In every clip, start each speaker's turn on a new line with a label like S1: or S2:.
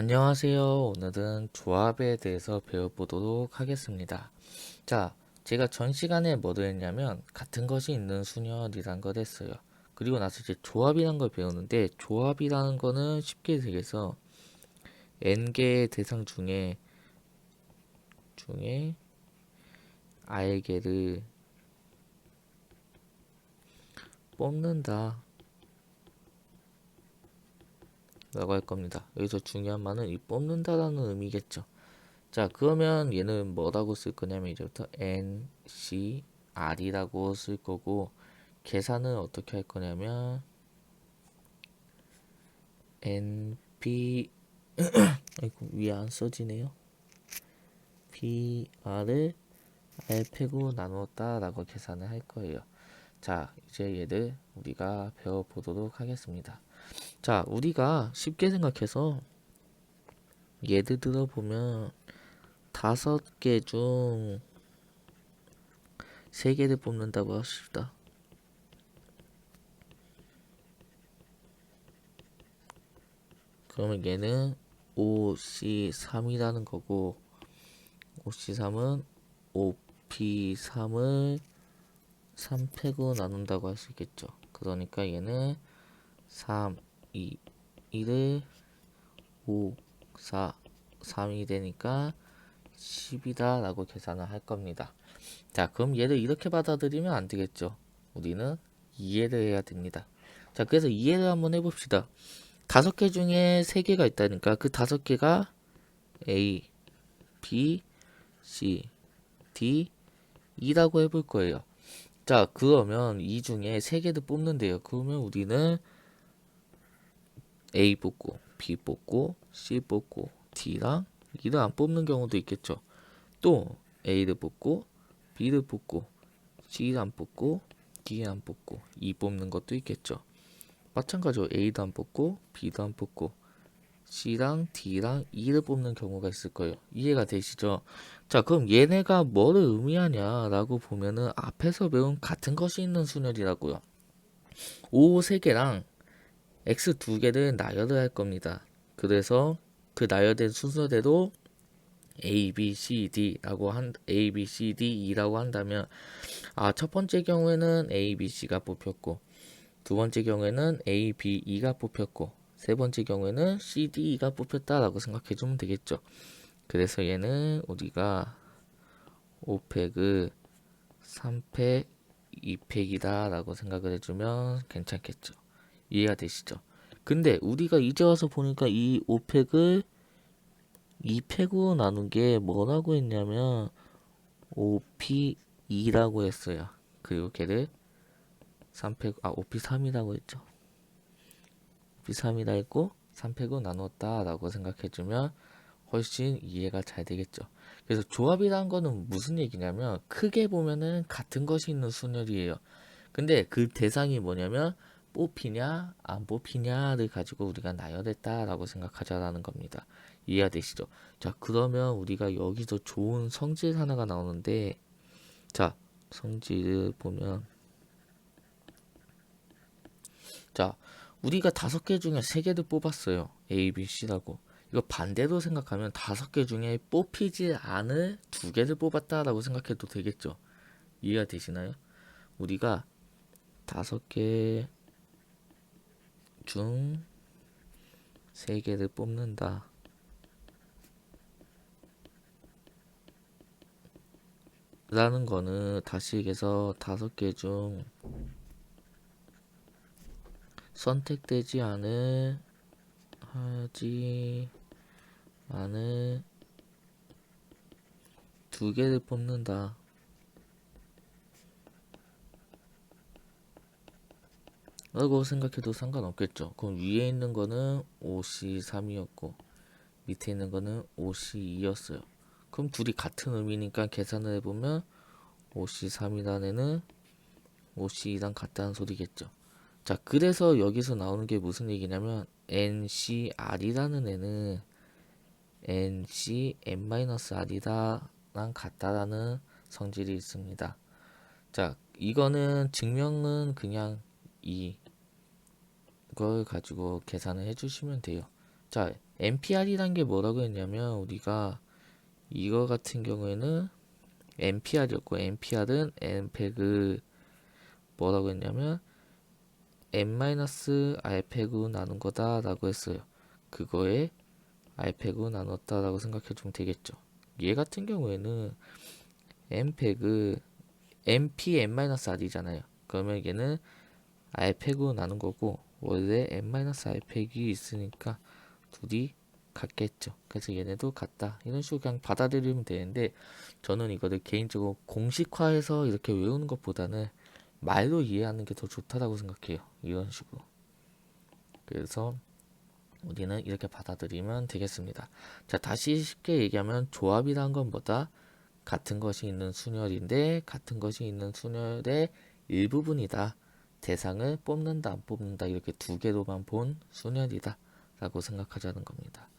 S1: 안녕하세요. 오늘은 조합에 대해서 배워보도록 하겠습니다. 자, 제가 전 시간에 뭐를 했냐면 같은 것이 있는 순열이란 걸 했어요. 그리고 나서 이제 조합이란 걸 배우는데 조합이라는 거는 쉽게 얘기해서 n개의 대상 중에 r개를 뽑는다 라고 할 겁니다. 여기서 중요한 말은 이 뽑는다라는 의미겠죠. 자, 그러면 얘는 뭐라고 쓸 거냐면 이제부터 n, c, r이라고 쓸 거고 계산은 어떻게 할 거냐면 n, p 아이고 위에 안 써지네요. p, r을 r 빼고 나누었다 라고 계산을 할 거예요. 자, 이제 얘를 우리가 배워보도록 하겠습니다. 자, 우리가 쉽게 생각해서 예를 들어 보면 5개 중 3개를 뽑는다고 합시다. 그러면 얘는 5C3이라는 거고 5C3은 5P3을 3 빼고 나눈다고 할 수 있겠죠. 그러니까 얘는 3, 2, 1을 5, 4, 3이 되니까 10이다 라고 계산을 할 겁니다. 자, 그럼 얘를 이렇게 받아들이면 안 되겠죠. 우리는 이해를 해야 됩니다. 자, 그래서 이해를 한번 해봅시다. 5개 중에 3개가 있다니까 그 5개가 A, B, C, D, E라고 해볼 거예요. 자, 그러면 이 중에 3개를 뽑는데요. 그러면 우리는 A 뽑고, B 뽑고, C 뽑고, D랑 E를 안 뽑는 경우도 있겠죠. 또 A를 뽑고, B를 뽑고, C를 안 뽑고, D를 안 뽑고, E 뽑는 것도 있겠죠. 마찬가지로 A도 안 뽑고, B도 안 뽑고, C랑 D랑 E를 뽑는 경우가 있을 거예요. 이해가 되시죠? 자, 그럼 얘네가 뭐를 의미하냐라고 보면은 앞에서 배운 같은 것이 있는 순열이라고요. O 3개랑 X 2개를 나열을 할 겁니다. 그래서 그 나열된 순서대로 A, B, C, A, B, C, D, E라고 한다면 첫 번째 경우에는 A, B, C가 뽑혔고 두 번째 경우에는 A, B, E가 뽑혔고 세 번째 경우에는 C, D, E가 뽑혔다라고 생각해 주면 되겠죠. 그래서 얘는 우리가 5팩을 3팩, 2팩이다 라고 생각을 해주면 괜찮겠죠. 이해가 되시죠? 근데 우리가 이제 와서 보니까 이 5팩을 2팩으로 나눈 게 뭐라고 했냐면 5P2라고 했어요. 그리고 걔를 5P3이라고 했죠. 5P3이라 했고 3팩으로 나눴다 라고 생각해주면 훨씬 이해가 잘 되겠죠. 그래서 조합이라는 거는 무슨 얘기냐면 크게 보면은 같은 것이 있는 순열이에요. 근데 그 대상이 뭐냐면 뽑히냐 안 뽑히냐를 가지고 우리가 나열했다라고 생각하자라는 겁니다. 이해가 되시죠? 자, 그러면 우리가 여기서 좋은 성질 하나가 나오는데 자, 성질을 보면 자, 우리가 5개 중에 3개를 뽑았어요. A, B, C라고. 이거 반대로 생각하면 5개 중에 뽑히지 않을 2개를 뽑았다라고 생각해도 되겠죠. 이해가 되시나요? 우리가 5개 중 3개를 뽑는다. 라는 거는 다시 얘기해서 5개 중 선택되지 하지 않을 2개를 뽑는다. 라고 생각해도 상관없겠죠. 그럼 위에 있는 거는 5C3이었고 밑에 있는 거는 5C2였어요. 그럼 둘이 같은 의미니까 계산을 해보면 5C3이라는 애는 5C2랑 같다는 소리겠죠. 자, 그래서 여기서 나오는 게 무슨 얘기냐면 NCR이라는 애는 NCN-R이랑 같다라는 성질이 있습니다. 자, 이거는 증명은 그냥 이걸 가지고 계산을 해주시면 돼요. 자, NPR이란 게 뭐라고 했냐면 우리가 이거 같은 경우에는 NPR이었고 NPR은 n팩을 뭐라고 했냐면 n-r팩으로 나눈 거다 라고 했어요. 그거에 r팩으로 나눴다 라고 생각해 주면 되겠죠. 얘 같은 경우에는 n팩을 np n-r이잖아요. 그러면 얘는 r팩으로 나눈 거고 원래 n-r팩이 있으니까 둘이 같겠죠. 그래서 얘네도 같다. 이런 식으로 그냥 받아들이면 되는데 저는 이거를 개인적으로 공식화해서 이렇게 외우는 것보다는 말로 이해하는 게 더 좋다라고 생각해요. 이런 식으로. 그래서 우리는 이렇게 받아들이면 되겠습니다. 자, 다시 쉽게 얘기하면 조합이란 건 뭐다? 같은 것이 있는 순열인데 같은 것이 있는 순열의 일부분이다. 대상을 뽑는다 안 뽑는다 이렇게 두 개로만 본 순열이다 라고 생각하자는 겁니다.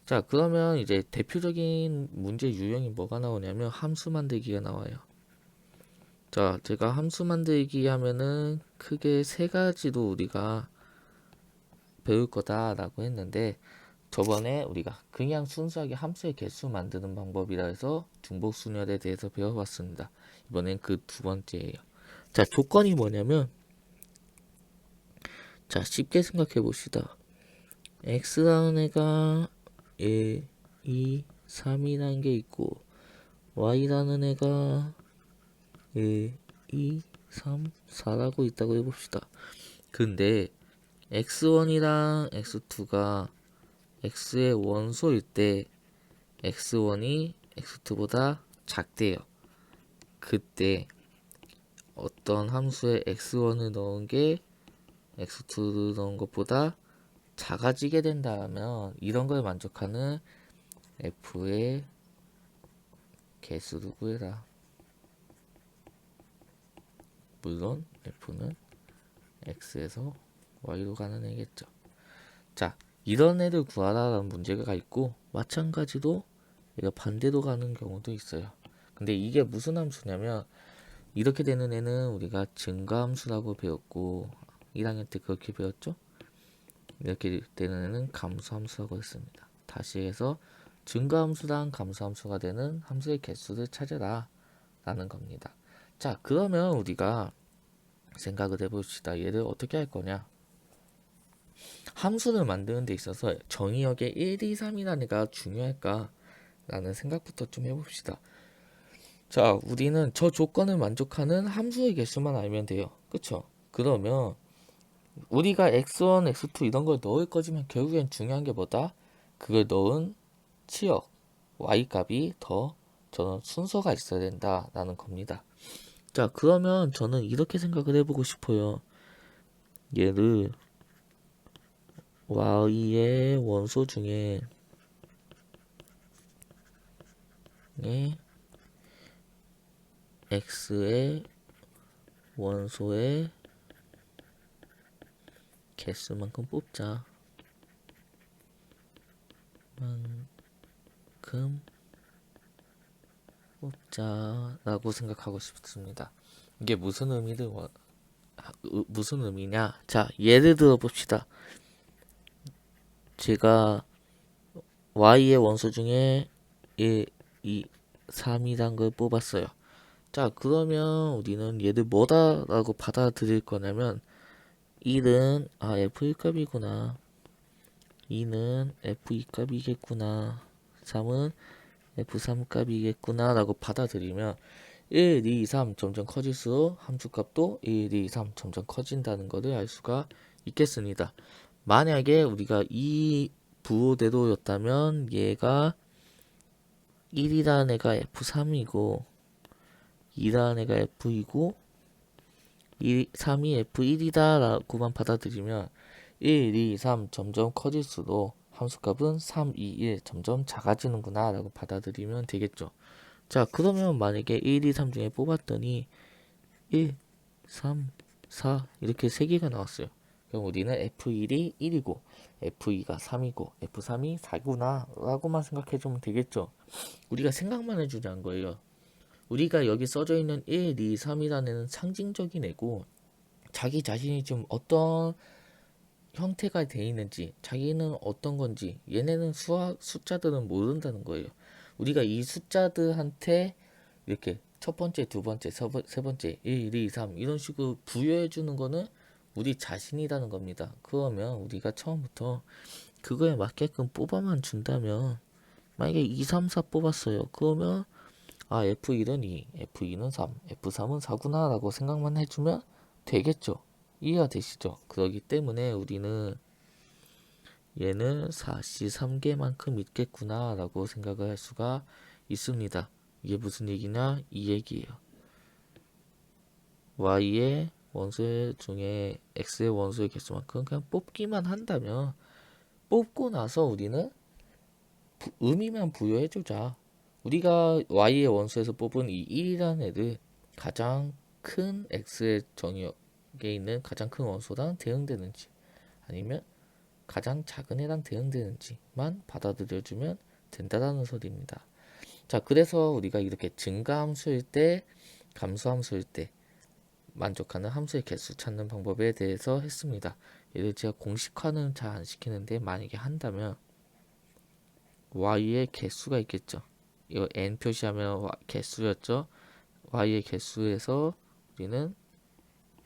S1: 자, 그러면 이제 대표적인 문제 유형이 뭐가 나오냐면 함수 만들기가 나와요. 자, 제가 함수 만들기 하면은 크게 세 가지로 우리가 배울 거다라고 했는데 저번에 우리가 그냥 순수하게 함수의 개수 만드는 방법이라 해서 중복순열에 대해서 배워봤습니다. 이번엔 그 두 번째예요. 자, 조건이 뭐냐면 자, 쉽게 생각해 봅시다. x라는 애가 1, 2, 3이라는 게 있고 y라는 애가 1, 2, 3, 4라고 있다고 해봅시다. 근데 x1이랑 x2가 x의 원소일 때 x1이 x2보다 작대요. 그때 어떤 함수에 x1을 넣은 게 x2를 넣은 것보다 작아지게 된다면 이런 걸 만족하는 f의 개수를 구해라. 물론 f는 x에서 y로 가는 애겠죠. 자, 이런 애를 구하라라는 문제가 있고 마찬가지로 얘가 반대로 가는 경우도 있어요. 근데 이게 무슨 함수냐면 이렇게 되는 애는 우리가 증가함수라고 배웠고 1학년 때 그렇게 배웠죠. 이렇게 되는 애는 감소함수라고 했습니다. 다시 해서 증가함수랑 감소함수가 되는 함수의 개수를 찾아라 라는 겁니다. 자, 그러면 우리가 생각을 해봅시다. 얘를 어떻게 할 거냐. 함수를 만드는 데 있어서 정의역에 1, 2, 3이라는 애가 중요할까 라는 생각부터 좀 해봅시다. 자, 우리는 저 조건을 만족하는 함수의 개수만 알면 돼요. 그쵸? 그러면 우리가 x1, x2 이런 걸 넣을 거지만 결국엔 중요한 게 뭐다? 그걸 넣은 치역 y 값이 더 저는 순서가 있어야 된다라는 겁니다. 자, 그러면 저는 이렇게 생각을 해보고 싶어요. 얘를 y의 원소 중에 x의 원소의 개수만큼 뽑자. 만큼 뽑자라고 생각하고 싶습니다. 이게 무슨 무슨 의미냐? 자, 예를 들어 봅시다. 제가 y의 원소 중에 1, 2, 3이란 걸 뽑았어요. 자, 그러면 우리는 얘를 뭐다라고 받아들일 거냐면 1은 f1 값이구나. 2는 f2 값이겠구나. 3은 f3 값이겠구나 라고 받아들이면 1, 2, 3 점점 커질수록 함수값도 1, 2, 3 점점 커진다는 것을 알 수가 있겠습니다. 만약에 우리가 이 부호대로였다면 얘가 1이라는 애가 f3이고 2라는 애가 f2고 3이 f1이다 라고만 받아들이면 1, 2, 3 점점 커질수록 함수값은 3, 2, 1 점점 작아지는구나 라고 받아들이면 되겠죠. 자, 그러면 만약에 1, 2, 3 중에 뽑았더니 1, 3, 4 이렇게 3개가 나왔어요. 그럼 우리는 F1이 1이고 F2가 3이고 F3이 4구나 라고만 생각해주면 되겠죠. 우리가 생각만 해주자는 거예요. 우리가 여기 써져 있는 1, 2, 3이라는 애는 상징적인 애고 자기 자신이 좀 어떤 형태가 돼 있는지, 자기는 어떤 건지, 얘네는 숫자들은 모른다는 거예요. 우리가 이 숫자들한테 이렇게 첫 번째, 두 번째, 세 번째, 1, 2, 3 이런 식으로 부여해 주는 거는 우리 자신이라는 겁니다. 그러면 우리가 처음부터 그거에 맞게끔 뽑아만 준다면, 만약에 2, 3, 4 뽑았어요. 그러면 F1은 2, F2는 3, F3은 4구나 라고 생각만 해주면 되겠죠. 이해가 되시죠? 그러기 때문에 우리는 얘는 4C 3개만큼 있겠구나 라고 생각을 할 수가 있습니다. 이게 무슨 얘기냐? 이 얘기예요. Y의 원소 중에 X의 원소의 개수만큼 그냥 뽑기만 한다면, 뽑고 나서 우리는 의미만 부여해주자. 우리가 Y의 원소에서 뽑은 이 1이라는 애를 가장 큰 X의 정의역에 있는 가장 큰 원소랑 대응되는지, 아니면 가장 작은 애랑 대응되는지만 받아들여주면 된다라는 소리입니다. 자, 그래서 우리가 이렇게 증가함수일 때, 감소함수일 때 만족하는 함수의 개수 찾는 방법에 대해서 했습니다. 얘를 제가 공식화는 잘 안 시키는데, 만약에 한다면 y의 개수가 있겠죠. 이거 n 표시하면 개수였죠. y의 개수에서 우리는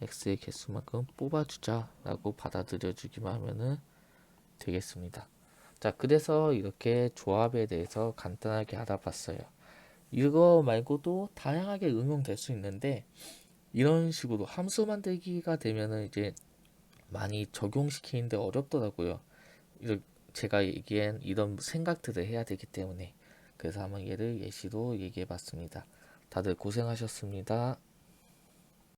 S1: x의 개수만큼 뽑아주자 라고 받아들여주기만 하면은 되겠습니다. 자, 그래서 이렇게 조합에 대해서 간단하게 알아봤어요. 이거 말고도 다양하게 응용될 수 있는데, 이런 식으로 함수 만들기가 되면은 이제 많이 적용시키는데 어렵더라고요. 제가 얘기한 이런 생각들을 해야 되기 때문에. 그래서 한번 얘를 예시로 얘기해 봤습니다. 다들 고생하셨습니다.